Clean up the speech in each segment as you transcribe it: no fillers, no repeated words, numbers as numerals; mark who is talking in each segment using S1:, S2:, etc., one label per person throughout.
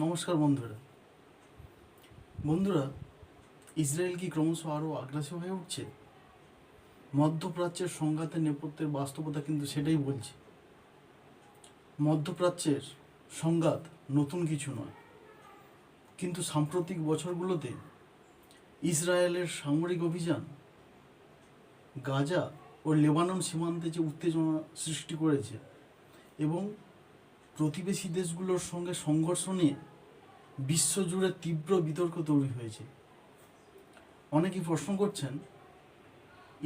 S1: নমস্কার বন্ধুরা। বন্ধুরা, ইসরায়েল কি ক্রমশ আরও আগ্রাসী হয়ে উঠছে? মধ্যপ্রাচ্যের সংঘাতের নেপথ্যের বাস্তবতা কিন্তু সেটাই বলছে। মধ্যপ্রাচ্যের সংঘাত নতুন কিছু নয়, কিন্তু সাম্প্রতিক বছরগুলোতে ইসরায়েলের সামরিক অভিযান গাজা ও লেবানন সীমান্তে যে উত্তেজনা সৃষ্টি করেছে এবং প্রতিবেশী দেশগুলোর সঙ্গে সংঘর্ষ নিয়ে বিশ্বজুড়ে তীব্র বিতর্ক তৈরি হয়েছে। অনেকেই প্রশ্ন করছেন,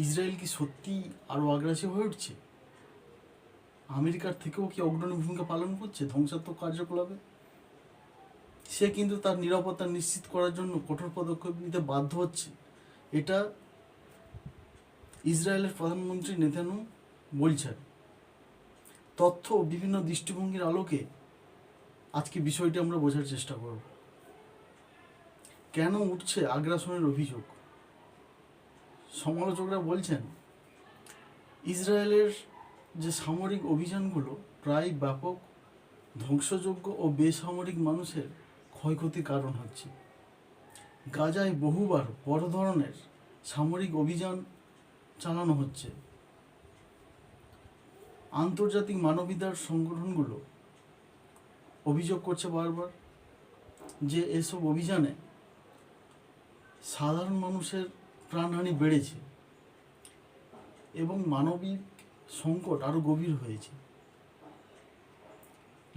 S1: ইসরায়েল কি সত্যিই আরও আগ্রাসী হয়ে উঠছে? আমেরিকার থেকেও কি অগ্রণী ভূমিকা পালন করছে ধ্বংসাত্মক কার্যকলাপে? সে কিন্তু তার নিরাপত্তা নিশ্চিত করার জন্য কঠোর পদক্ষেপ নিতে বাধ্য হচ্ছে, এটা ইসরায়েলের প্রধানমন্ত্রী নেতানিয়াহু বলছেন। তথ্য ও বিভিন্ন দৃষ্টিভঙ্গির আলোকে আজকে বিষয়টি আমরা বোঝার চেষ্টা করব। কেন উঠছে আগ্রাসনের অভিযোগ? সমালোচকরা বলছেন, ইসরায়েলের যে সামরিক অভিযানগুলো প্রায় ব্যাপক, ধ্বংসযোগ্য ও বেসামরিক মানুষের ক্ষয়ক্ষতির কারণ হচ্ছে। গাজায় বহুবার বড় ধরনের সামরিক অভিযান চালানো হচ্ছে। আন্তর্জাতিক মানবাধিকার সংগঠনগুলো অভিযোগ করছে বারবার যে এসব অভিযানে সাধারণ মানুষের প্রাণহানি বেড়েছে এবং মানবিক সংকট আরও গভীর হয়েছে।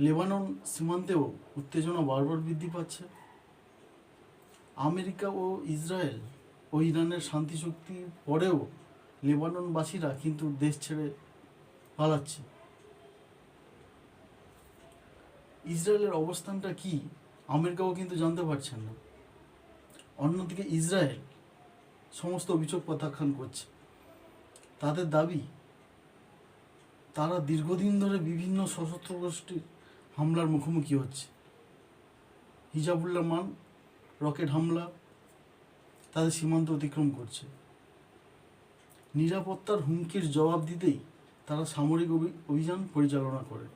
S1: লেবানন সীমান্তেও উত্তেজনা বারবার বৃদ্ধি পাচ্ছে। আমেরিকা ও ইসরায়েল ও ইরানের শান্তি চুক্তির পরেও লেবাননবাসীরা কিন্তু দেশ ছেড়ে পালাচ্ছে। ইসরায়েলের অবস্থানটা কি আমেরিকাও কিন্তু জানতে পারছেন না। অন্যদিকে ইসরায়েল সমস্ত অভিযোগ প্রত্যাখ্যান করছে। তাদের দাবি, তারা দীর্ঘদিন ধরে বিভিন্ন সশস্ত্র গোষ্ঠীর হামলার মুখোমুখি হচ্ছে। হিজবুল্লাহ রকেট হামলা তাদের সীমান্ত অতিক্রম করছে। নিরাপত্তার হুমকির জবাব দিতেই তারা সামরিক অভিযান পরিচালনা করে।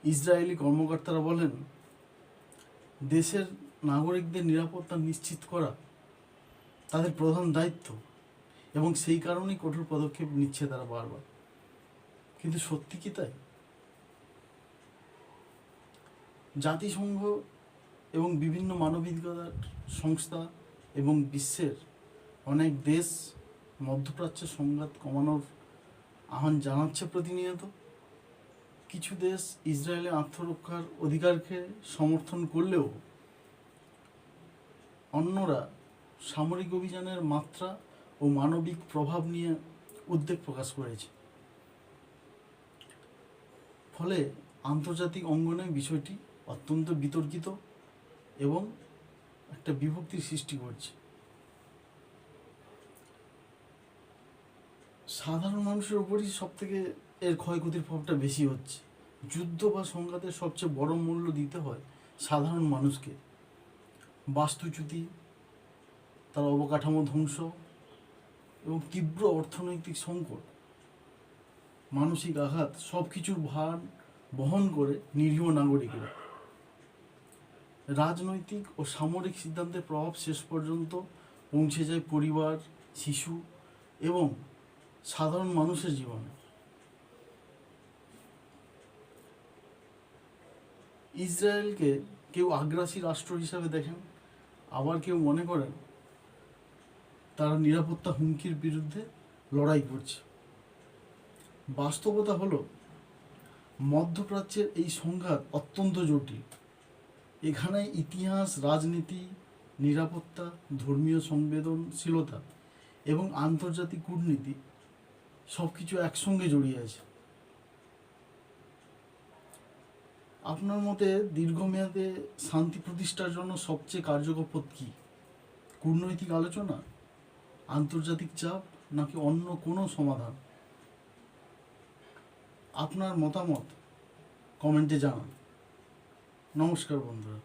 S1: ইসরায়েলি কর্মকর্তারা বলেন, দেশের নাগরিকদের নিরাপত্তা নিশ্চিত করা তাদের প্রধান দায়িত্ব এবং সেই কারণেই কঠোর পদক্ষেপ নিচ্ছে তারা বারবার। কিন্তু সত্যি কি তাই? জাতিসংঘ এবং বিভিন্ন মানবাধিকার সংস্থা এবং বিশ্বের অনেক দেশ মধ্যপ্রাচ্যের সংঘাত কমানোর আহ্বান জানাচ্ছে প্রতিনিয়ত। কিছু দেশ ইসরায়েলের আত্মরক্ষার অধিকারকে সমর্থন করলেও অন্যরা সামরিক অভিযানের মাত্রা ও মানবিক প্রভাব নিয়ে উদ্বেগ প্রকাশ করেছে। ফলে আন্তর্জাতিক অঙ্গনে বিষয়টি অত্যন্ত বিতর্কিত এবং একটা বিভক্তির সৃষ্টি করছে। সাধারণ মানুষের উপরই সবথেকে এর ক্ষয়ক্ষতির প্রভাবটা বেশি হচ্ছে। যুদ্ধ বা সংঘাতের সবচেয়ে বড় মূল্য দিতে হয় সাধারণ মানুষকে। বাস্তুচ্যুতি, তার অবকাঠামো ধ্বংস এবং তীব্র অর্থনৈতিক সংকট, মানসিক আঘাত, সব কিছুর ভার বহন করে নিরীহ নাগরিকরা। রাজনৈতিক ও সামরিক সিদ্ধান্তের প্রভাব শেষ পর্যন্ত পৌঁছে যায় পরিবার, শিশু এবং সাধারণ মানুষের জীবনে। ইসরায়েলকে কেউ আগ্রাসী রাষ্ট্র হিসাবে দেখেন, আবার কেউ মনে করেন তারা নিরাপত্তা হুমকির বিরুদ্ধে লড়াই করছে। বাস্তবতা হলো, মধ্যপ্রাচ্যের এই সংঘাত অত্যন্ত জটিল। এখানে ইতিহাস, রাজনীতি, নিরাপত্তা, ধর্মীয় সংবেদনশীলতা এবং আন্তর্জাতিক কূটনীতি সব কিছু একসঙ্গে জড়িয়ে আছে। আপনার মতে দীর্ঘমেয়াদে শান্তি প্রতিষ্ঠার জন্য সবচেয়ে কার্যকর পথ কী? কূটনৈতিক আলোচনা, আন্তর্জাতিক চাপ, নাকি অন্য কোনো সমাধান? আপনার মতামত কমেন্টে জানান। নমস্কার বন্ধুরা।